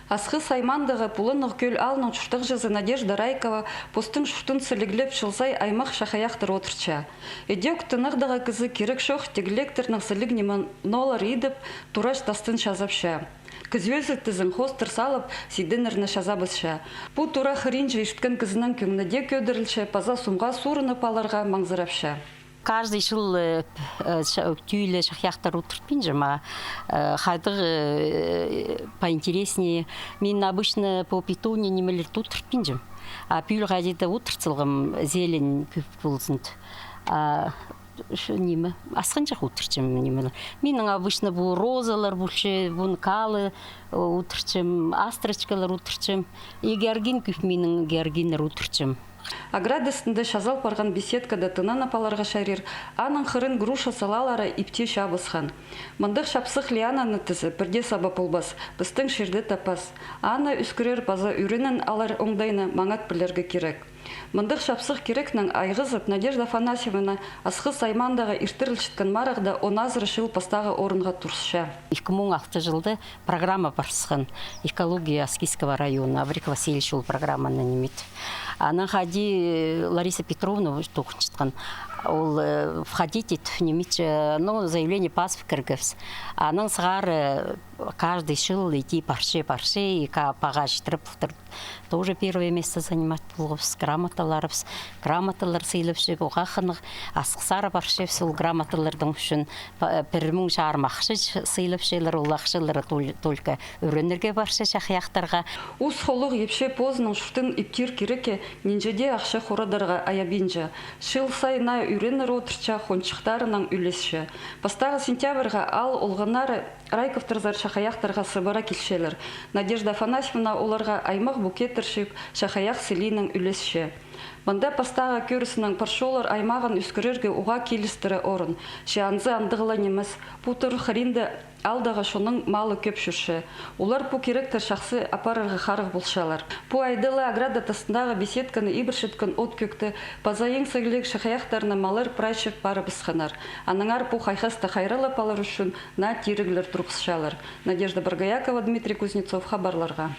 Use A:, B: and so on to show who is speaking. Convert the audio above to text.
A: Асхы саймандығы пулынық көл алның шуштық жазы Надежда Райкова постың шуштын сіліглеп шылсай аймақ шақаяқтыр отырча. Эдек тынығдығы кызы керек шоқ тегілектернің сілігнемін нолар едіп тураш тастын шазапша. Кызөзі тізін хостыр салып, сиденерні шазабызша. Бұ тура хыринжі ішткен кызының көңнеде көдірілші, паза сумға сурыны паларға маңзырапша.
B: Каждый жыл тюйле шахяхтар утрпинжима, хадыр поинтереснее. Мен обычно по питоне не мелер утрпинжим, а пюль гадида утрцылгым зелень күп булсынт. Неме асқанчақ утрчым неме. Менің обычно бұл розалар бұлшы, бұл калы утрчым, астрочкалар утрчым, и георгин күп менің георгинер утрчым.
A: Аградысында шазал парған беседкада тынан апаларға шарир, аның қырын груша салалары ипте шабысхан. Мындық шапсық лиананы тізі, бірде саба пулбас, бістің шерді тапас. Ана үскірер база үрінін алар оңдайны маңат білерге керек. Мындық шапсық керекнің айғызып Надежда Афанасьевна асқы саймандағы иртірілшіткен марағда оназыры шыл пастағы орынға тұрсыша.
B: 2006 жылды программа барсыған экология Аскийского района, Аврик Васильевич ол программаны немет. Анан хади Лариса Петровна тоқыншытқан. Ол входите немет, но заявление пас в Кыргыз. Анан сығар каждый шыл идти парше и пағаш тұрып. Тоже первое место занимать булғыз, грамоталар сейліпші, оға қынық асықсары баршы сол грамоталардың үшін пірмің жармақшы сейліпшілер, олақшылары только өренерге баршы шақияқтарға.
A: Уз холық епше позының шүртін иптер кереке ненжеде ақшы қорадарға аябинжа. Шыл сайына үренер отырча қоншықтарының үлесші. Бастағы сентябрға ал олғанары Райковтарзар шақаяқтарға сыбара келшелер. Надежда Афанасьевна оларға аймақ букеттершіп шақаяқ селейнің үлесші. Мында пастағы көрісінің паршолар аймағын үскірерге уға келістірі орын. Шианзы андығыла неміз, бұтыр қыринді алдағы шоның малы көп жүрші. Олар бұ керектір шақсы апарырғы қарық болшалар. Бұ айдылы аграда тасындағы беседканы ибіршеткен от көкті, пазайың сәгілік шақаяқтарына малыр прайшып бары бісқанар. Аныңар бұ қайқасты қайралы палар үшін на тиріглер тұрғысшалар. Надежда Баргаякова, Дмитрий Кузнецов, хабарларға.